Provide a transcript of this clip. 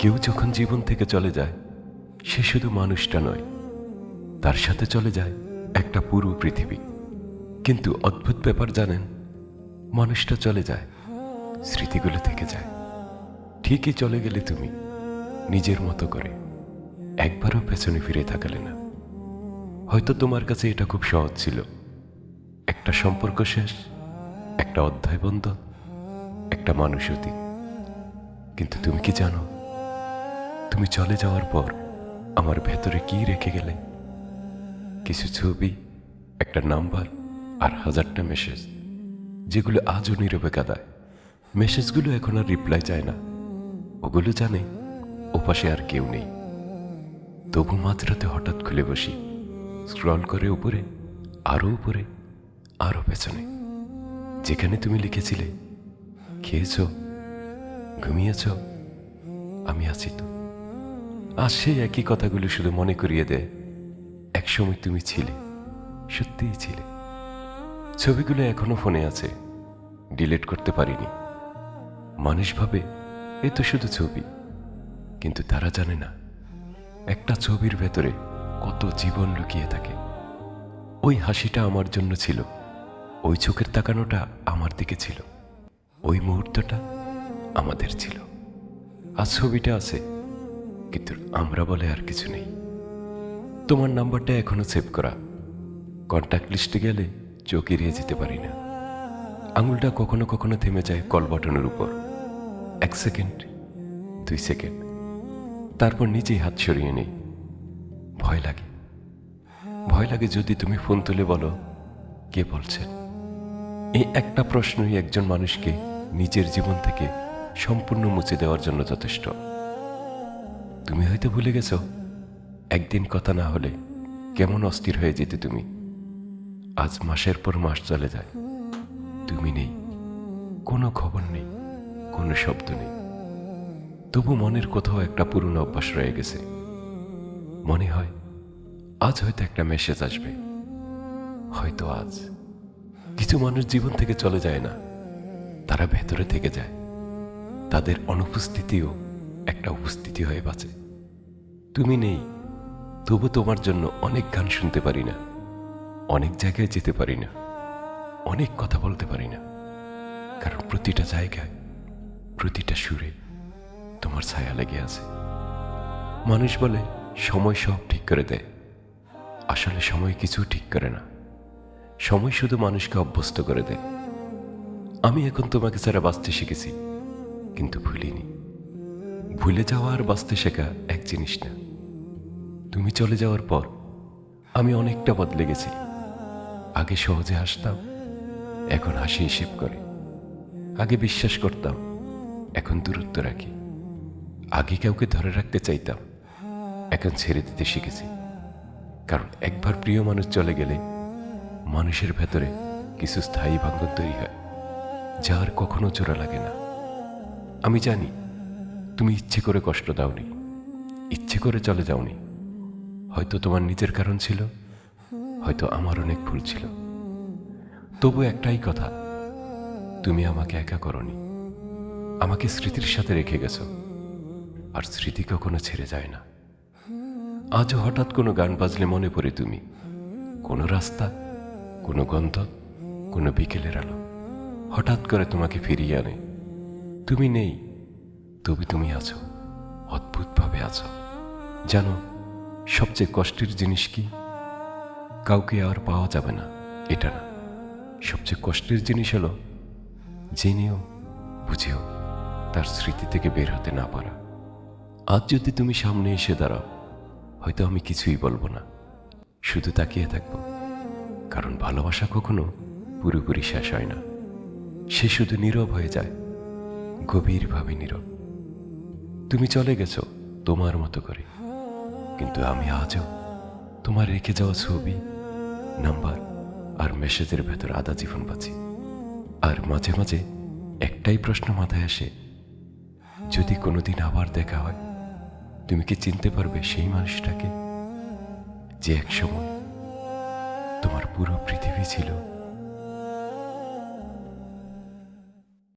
কেউ যখন জীবন থেকে চলে যায়, সে শুধু মানুষটা নয়, তার সাথে চলে যায় একটা পুরো পৃথিবী। কিন্তু অদ্ভুত ব্যাপার জানেন, মানুষটা চলে যায়, স্মৃতিগুলো থেকে যায়। ঠিকই চলে গেলে তুমি নিজের মতো করে, একবারও পেছনে ফিরে তাকালে না। হয়তো তোমার কাছে এটা খুব সহজ ছিল, একটা সম্পর্ক শেষ, একটা অধ্যায় বন্ধ, একটা মানুষ অতীত। কিন্তু তুমি কি জানো, তুমি চলে যাওয়ার পর আমার ভেতরে কি রেখে গেলে? কিছু ছবি, একটা নাম্বার, আর হাজারটা মেসেজ, যেগুলো আজও নীরবে কাঁদায়। মেসেজগুলো এখন আর রিপ্লাই চায় না, ওগুলো জানে ওপাশে আর কেউ নেই। তবু মাঝরাতে হঠাৎ খুলে বসি, স্ক্রল করে উপরে, আরো উপরে, আরো পেছনে, যেখানে তুমি লিখেছিলে, খেয়েছ, ঘুমিয়েছ, আমি আছি তো। আজ সেই একই কথাগুলো শুধু মনে করিয়ে দেয়, একসময় তুমি ছিলে, সত্যিই ছিলে। ছবিগুলো এখনো ফোনে আছে, ডিলিট করতে পারিনি। মানুষ ভাবে এ তো শুধু ছবি, কিন্তু তারা জানে না একটা ছবির ভেতরে কত জীবন লুকিয়ে থাকে। ওই হাসিটা আমার জন্য ছিল, ওই চোখের তাকানোটা আমার দিকে ছিল, ওই মুহূর্তটা আমাদের ছিল। আজ ছবিটা আছে, কিন্তু আমরা বলে আর কিছু নেই। তোমার নাম্বারটা এখনো সেভ করা, কন্ট্যাক্ট লিস্টে গেলে চোখ এড়িয়ে যেতে পারি না। আঙুলটা কখনো কখনো থেমে যায় কল বাটনের উপর, 1 সেকেন্ড, 2 সেকেন্ড, তারপর নিজেই হাত সরিয়ে নেই। ভয় লাগে, ভয় লাগে যদি তুমি ফোন তুলে বলো, কে বলছেন? এই একটা প্রশ্নই একজন মানুষকে নিজের জীবন থেকে সম্পূর্ণ মুছে দেওয়ার জন্য যথেষ্ট। তুমি হয়তো ভুলে গেছো, একদিন কথা না হলে কেমন অস্থির হয়ে যেতে তুমি। আজ মাসের পর মাস চলে যায়, তুমি নেই, কোনো খবর নেই, কোনো শব্দ নেই। তবু মনের কোথাও একটা পুরনো অভ্যাস রয়ে গেছে। মনে হয় আজ হয়তো একটা মেসেজ আসবে, হয়তো আজ। কিছু মানুষ জীবন থেকে চলে যায় না, তারা ভেতরে থেকে যায়। তাদের অনুপস্থিতিও একটা উপস্থিতি হয়ে বাঁচে। তুমি নেই, তবু তোমার জন্য অনেক গান শুনতে পারি না, অনেক জায়গায় যেতে পারি না, অনেক কথা বলতে পারি না, কারণ প্রতিটা জায়গায়, প্রতিটা সুরে তোমার ছায়া লেগে আছে। মানুষ বলে সময় সব ঠিক করে দেয়, আসলে সময় কিছু ঠিক করে না। সময় শুধু মানুষকে অভ্যস্ত করে দেয়। আমি এখন তোমাকে ছাড়া বাঁচতে শিখেছি, কিন্তু ভুলিনি। ভুলে যাওয়া আর বাঁচতে শেখা এক জিনিস না। তুমি চলে যাওয়ার পর আমি অনেকটা বদলে গেছি। আগে সহজে হাসতাম, এখন হাসি হিসেব করে। আগে বিশ্বাস করতাম, এখন দূরত্ব রাখি। আগে কাউকে ধরে রাখতে চাইতাম, এখন ছেড়ে দিতে শিখেছি। কারণ একবার প্রিয় মানুষ চলে গেলে মানুষের ভেতরে কিছু স্থায়ী ভাঙন তৈরি হয়, যা আর কখনো জোড়া লাগে না। আমি জানি তুমি ইচ্ছে করে কষ্ট দাওনি, ইচ্ছে করে চলে যাওনি। হয়তো তোমার নিজের কারণ ছিল, হয়তো আমার অনেক ভুল ছিল। তবু একটাই কথা, তুমি আমাকে একা করনি, আমাকে স্মৃতির সাথে রেখে গেছো। আর স্মৃতি কখনো ছেড়ে যায় না। আজও হঠাৎ কোনো গান বাজলে মনে পড়ে তুমি, কোনো রাস্তা, কোনো গন্ধ, কোনো বিকেলের আলো হঠাৎ করে তোমাকে ফিরিয়ে আনে। তুমি নেই, তবে তুমি আছো, অদ্ভুতভাবে আছো। জানো সবচেয়ে কষ্টের জিনিস কি? কাউকে আর পাওয়া যাবে না, এটা না। সবচেয়ে কষ্টের জিনিস হলো জেনেও বুঝেও তার স্মৃতি থেকে বের হতে না পারা। আজ যদি তুমি সামনে এসে দাঁড়াও, হয়তো আমি কিছুই বলবো না, শুধু তাকিয়ে থাকবো। কারণ ভালোবাসা কখনো পুরোপুরি শেষ হয় না, সে শুধু নীরব হয়ে যায়, গভীরভাবে নীরব। তুমি চলে গেছো তোমার মতো করে, কিন্তু আমি আজও তোমার রেখে যাওয়া ছবি, নাম্বার আর মেসেজের ভেতর আধা জীবন বাঁচি। আর মাঝে মাঝে একটাই প্রশ্ন মাথায় আসে, যদি কোনোদিন আবার দেখা হয়, তুমি কি চিনতে পারবে সেই মানুষটাকে, যে একসময় তোমার পুরো পৃথিবী ছিল?